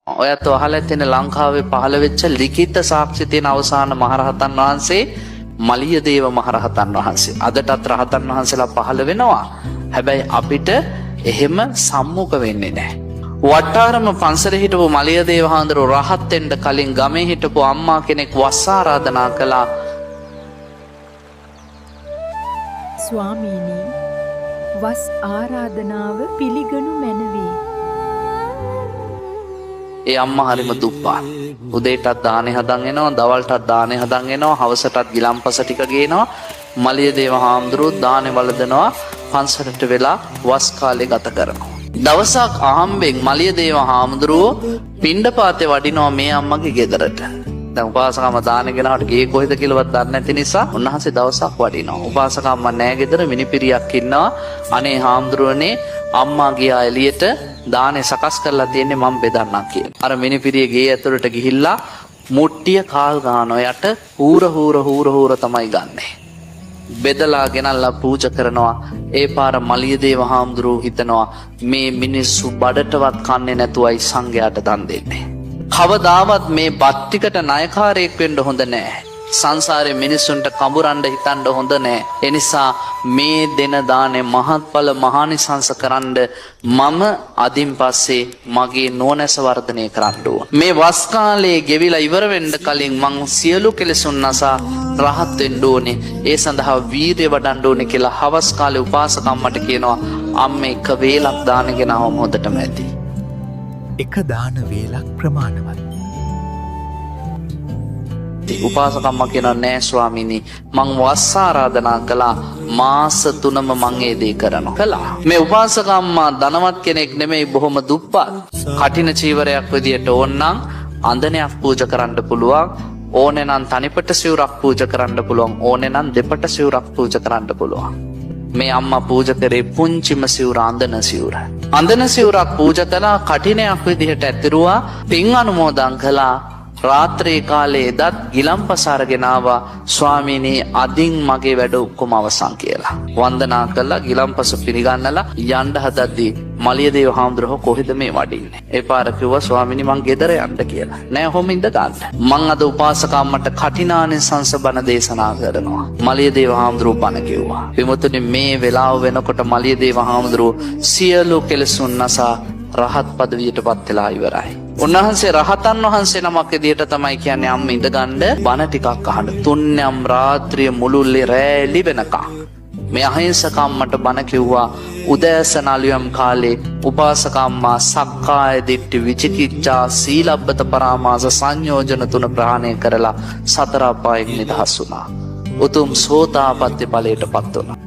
ඔයත් අහලා තියෙන ලංකාවේ පහළ වෙච්ච ලිඛිත සාක්ෂි තියෙන අවසාන මහරහතන් වහන්සේ මලියදේව මහරහතන් වහන්සේ. අදටත් රහතන් වහන්සේලා පහළ වෙනවා. හැබැයි අපිට එහෙම සම්මුඛ වෙන්නේ නැහැ. වට්ටාරම පන්සලේ හිටපු මලියදේව හාමුදුරුවෝ රහත් වෙන්න කලින් ගමේ හිටපු අම්මා කෙනෙක් වස් ආරාධනා කළා. ස්වාමීනි, වස් ආරාධනාව පිළිගනු මැනවි. ඒ අම්මා හරිම දුප්පත්. උදේටත් දානේ හදන් එනවා, දවල්ටත් දානේ හදන් එනවා, හවසටත් ගිලම්පස ටික ගේනවා. මලියදේව හාමුදුරුවෝ දානේ වළඳනවා, පන්සලට වෙලා වස් කාලේ ගත කරනවා. දවසක් අහම්බෙන් මලියදේව හාමුදුරුවෝ පිණ්ඩපාතේ වඩිනවා මේ අම්මගේ ගෙදරට. දැන් උපාසකම්ම දාන ගෙනාවට ගේ කොහෙද කියලාවත් දන්නේ නැති නිසා උන්වහන්සේ දවසක් වඩිනවා. උපාසකම්ම නෑ ගෙදර, මිනිපිරියක් ඉන්නවා. අනේ හාමුදුරුවනේ, අම්මා ගියා එළියට, දානේ සකස් කරලා තියෙන්නේ මම බෙදන්නම් කියලා. අර මිනිපිරිය ගේ ඇතුළට ගිහිල්ලා මුට්ටිය කාල් ගන්නවා. යට හූර තමයි ගන්නෙ. බෙදලා ගෙනල්ලා පූජා කරනවා. ඒ පාර මලියදේව හාමුදුරුවෝ හිතනවා මේ මිනිස්සු බඩටවත් කන්නේ නැතුවයි සංඝයාට දන් දෙන්නේ. කවදාවත් මේ බත් ටිකට ණයකාරයෙක් වෙන්න හොඳ නැහැ. සංසාරේ මිනිස්සුන්ට කඹරන්න හිතන්න හොඳ නැහැ. ඒ නිසා මේ දෙන දානේ මහත්ඵල මහානිසංස කරන්න මම අදින් පස්සේ මගේ නොනැස වර්ධනය කරන්න ඕන. මේ වස් කාලේ ගෙවිලා ඉවර වෙන්න කලින් මං සියලු කෙලෙසුන් නසා රහත් වෙන්න ඕනේ. ඒ සඳහා වීරිය වඩන්න ඕනේ කියලා හවස් කාලේ උපාසකම්මට කියනවා. අම්මේ එක වේලක් දාන ගෙනාවම හොඳටම ඇති. එක දාන වේලක් ප්‍රමාණවත්. උපාසකම්ම කියනවා නෑ ස්වාමීනි, මං වස් ආරාධනා කළා, මාස 3ම මං ඒ දේ කරනවා කළා. මේ උපාසකම්මා ධනවත් කෙනෙක් නෙමෙයි, බොහොම දුප්පත්. කටින චීවරයක් විදියට ඕනනම් අඳනයක් පූජා කරන්න පුළුවන්, ඕනේ නම් තනිපට සිවුරක් පූජා කරන්න පුළුවන්, ඕනේ නම් දෙපට සිවුරක් පූජා කරන්න පුළුවන්. මේ අම්මා පූජා කරේ පුංචිම සිවුර, අඳන සිවුර. අඳන සිවුරක් පූජා කළා, කටිනයක් විදිහට ඇතිරුවා, පින් අනුමෝදන් කළා. රාත්‍රී කාලේ එදත් ගිලම්පස අරගෙන ආවා. ස්වාමීනි, අදින් මගේ වැඩ ඔක්කොම අවසන් කියලා වන්දනා කළා. ගිලම්පස පිළිගන්නලා යන්න හදද්දී මලියදේව හාමුදුරුවෝ කොහෙද මේ වඩින්නේ? ඒ පාර කිව්වා ස්වාමීනි මං ගෙදර යන්න කියලා. නෑ, ඔහොම ඉඳ ගන්න. මං අද උපාසකම්මට කටිනානිසංස බණ දේශනා කරනවා. මලියදේව හාමුදුරුවෝ බණ කිව්වා. විමුතුනි, මේ වෙලාව වෙනකොට මලියදේව හාමුදුරුවෝ සියලු කෙලෙසුන් නසා රහත් පදවියටපත් වෙලා ඉවරයි. උන්වහන්සේ රහතන් වහන්සේ නමක් විදියට තමයි කියන්නේ අම්ම ඉඳගන්න බණ ටිකක් අහන්න. තුන්යම් රාත්‍රිය මුළුල්ලේ රැලි වෙනකම් මේ අහිංසකම්මට බණ කිව්වා. උදෑසන අලුයම් කාලේ උපාසකම්මා සක්කාය දිට්ඨි, විචිකිච්ඡා, සීලබ්බත පරාමාස සංයෝජන 3 ප්‍රහාණය කරලා 4 අපායෙන් නිදහස් වුණා. උතුම් සෝතාපට්ටි ඵලයටපත් වුණා.